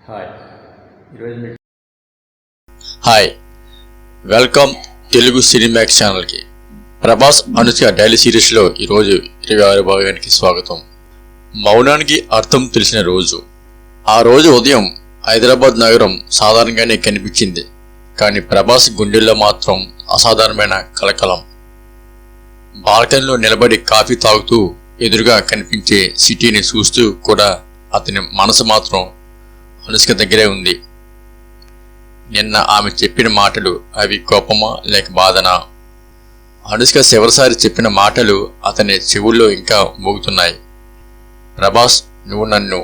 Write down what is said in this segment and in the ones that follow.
Hi ఈరోజు మీకు hi welcome Telugu Cinemax ఛానల్కి. ప్రభాస్ అనుష్క డైలీ సిరీస్లో ఈరోజు 26వ భాగానికి స్వాగతం. మౌనానికి అర్థం తెలిసిన రోజు. ఆ రోజు ఉదయం హైదరాబాద్ నగరం సాధారణంగానే కనిపించింది, కానీ ప్రభాస్ గుండెల్లో మాత్రం అసాధారణమైన కలకలం. బాల్కనీలో నిలబడి కాఫీ తాగుతూ ఎదురుగా కనిపించే సిటీని చూస్తూ కూడా అతని మనసు మాత్రం అనుష్క దగ్గరే ఉంది. నిన్న ఆమె చెప్పిన మాటలు అవి కోపమా లేక బాధనా? అనుష్క చివరిసారి చెప్పిన మాటలు అతని చెవుల్లో ఇంకా మోగుతున్నాయి. ప్రభాస్, నువ్వు నన్ను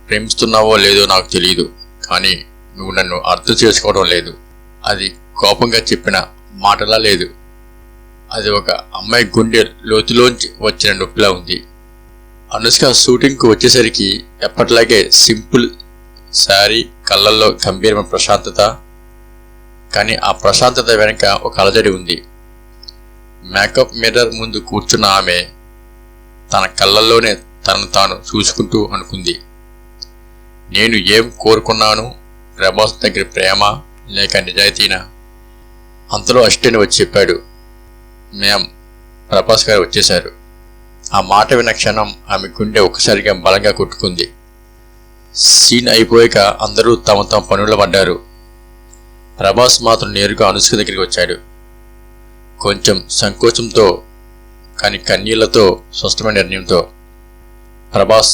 ప్రేమిస్తున్నావో లేదో నాకు తెలియదు, కానీ నువ్వు నన్ను అర్థం చేసుకోవడం లేదు. అది కోపంగా చెప్పిన మాటలా లేదు, అది ఒక అమ్మాయి గుండె లోతులోంచి వచ్చిన నొప్పిలా ఉంది. అనుష్క షూటింగ్కు వచ్చేసరికి ఎప్పటిలాగే సింపుల్ శారీ, కళ్ళల్లో గంభీరమైన ప్రశాంతత. కానీ ఆ ప్రశాంతత వెనుక ఒక అలజడి ఉంది. మేకప్ మిర్రర్ ముందు కూర్చున్న ఆమె తన కళ్ళల్లోనే తనను తాను చూసుకుంటూ అనుకుంది, నేను ఏం కోరుకున్నాను? ప్రభాస్ దగ్గర ప్రేమ లేక నిజాయితీనా? అంతలో అసిస్టెంట్ వచ్చి చెప్పాడు, మ్యామ్, ప్రభాస్ గారు వచ్చేశారు. ఆ మాట విన్న క్షణం ఆమె గుండె ఒక్కసారిగా బలంగా కొట్టుకుంది. సీన్ అయిపోయాక అందరూ తమ తమ పనుల్లో పడ్డారు. ప్రభాస్ మాత్రం నేరుగా అనుష్క దగ్గరికి వచ్చాడు. కొంచెం సంకోచంతో, కానీ కన్నీళ్లతో, స్పష్టమైన నిర్ణయంతో. ప్రభాస్,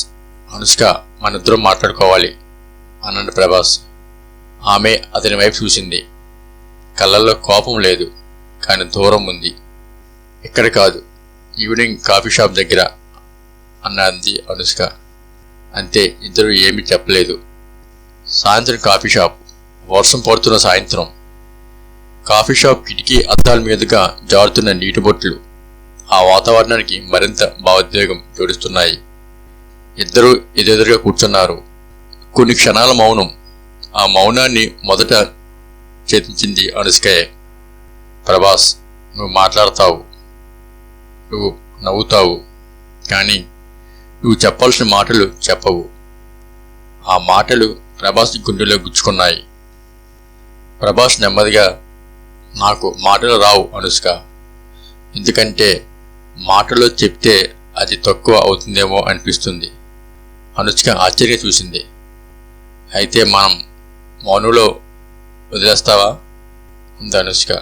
అనుష్క, మనిద్దరం మాట్లాడుకోవాలి అన్నాడు ప్రభాస్. ఆమె అతని వైపు చూసింది. కళ్ళల్లో కోపం లేదు, కానీ దూరం ఉంది. ఇక్కడ కాదు, ఈవినింగ్ కాఫీ షాప్ దగ్గర అన్నది అనుష్క. అంతే, ఇద్దరు ఏమీ చెప్పలేదు. సాయంత్రం కాఫీ షాప్. వర్షం పడుతున్న సాయంత్రం. కాఫీ షాప్ కిటికీ అద్దాల మీదుగా జారుతున్న నీటి బొట్లు ఆ వాతావరణానికి మరింత భావోద్వేగం జోడిస్తున్నాయి. ఇద్దరూ ఎదురుగా కూర్చున్నారు. కొన్ని క్షణాల మౌనం. ఆ మౌనాన్ని మొదట చేతించింది అనుష్కయే. ప్రభాస్, నువ్వు మాట్లాడతావు, నువ్వు నవ్వుతావు, కానీ నువ్వు చెప్పాల్సిన మాటలు చెప్పవు. ఆ మాటలు ప్రభాస్ గుండెలో గుచ్చుకున్నాయి. ప్రభాస్ నెమ్మదిగా, నాకు మాటలు రావు అనుష్క, ఎందుకంటే మాటలో చెప్తే అది తక్కువ అవుతుందేమో అనిపిస్తుంది. అనుష్క ఆశ్చర్యంగా చూసింది. అయితే మనం మౌనంలో వదిలేస్తావా అంది అనుష్క.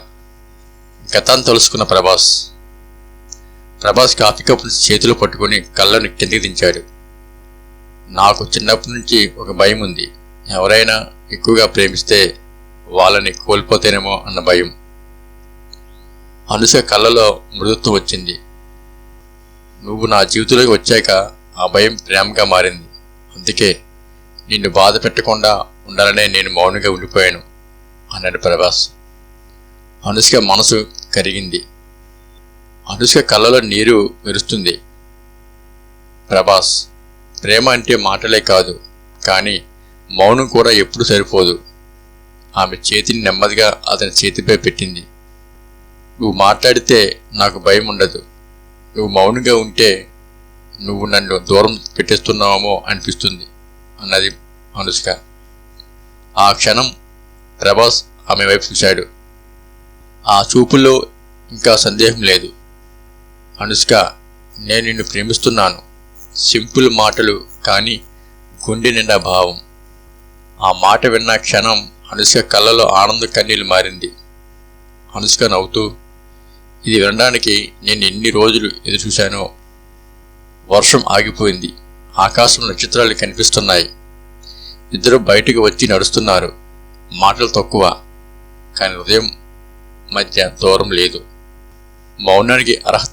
గతాన్ని తెలుసుకున్న ప్రభాస్ కాఫీ కప్పు చేతిలో పట్టుకుని కళ్ళను కిందికి దించాడు. నాకు చిన్నప్పటి నుంచి ఒక భయం ఉంది. ఎవరైనా ఎక్కువగా ప్రేమిస్తే వాళ్ళని కోల్పోతేనేమో అన్న భయం. అనుష్క కళ్ళలో మృదుత్వం వచ్చింది. నువ్వు నా జీవితంలోకి వచ్చాక ఆ భయం ప్రేమగా మారింది. అందుకే నిన్ను బాధ పెట్టకుండా ఉండాలనే నేను మౌనంగా ఉండిపోయాను అన్నాడు ప్రభాస్. అనుష్క మనసు కరిగింది. అనుష్క కళ్ళలో నీరు మెరుస్తుంది. ప్రభాస్, ప్రేమ అంటే మాటలే కాదు, కానీ మౌనం కూడా ఎప్పుడు సరిపోదు. ఆమె చేతిని నెమ్మదిగా అతని చేతిపై పెట్టింది. నువ్వు మాట్లాడితే నాకు భయం ఉండదు. నువ్వు మౌనంగా ఉంటే నువ్వు నన్ను దూరం పెట్టేస్తున్నావేమో అనిపిస్తుంది అన్నది అనుష్క. ఆ క్షణం ప్రభాస్ ఆమె వైపు చూశాడు. ఆ చూపుల్లో ఇంకా సందేహం లేదు. అనుష్క, నేను నిన్ను ప్రేమిస్తున్నాను. సింపుల్ మాటలు, కానీ గుండె నిండా భావం. ఆ మాట విన్న క్షణం అనుష్క కళ్ళలో ఆనంద కన్నీళ్లు మారింది. అనుష్క నవ్వుతూ, ఇది వినడానికి నేను ఎన్ని రోజులు ఎదురుచూశానో. వర్షం ఆగిపోయింది. ఆకాశం నక్షత్రాలు కనిపిస్తున్నాయి. ఇద్దరు బయటకు వచ్చి నడుస్తున్నారు. మాటలు తక్కువ, కానీ హృదయం మధ్య దూరం లేదు. మౌనానికి అర్హత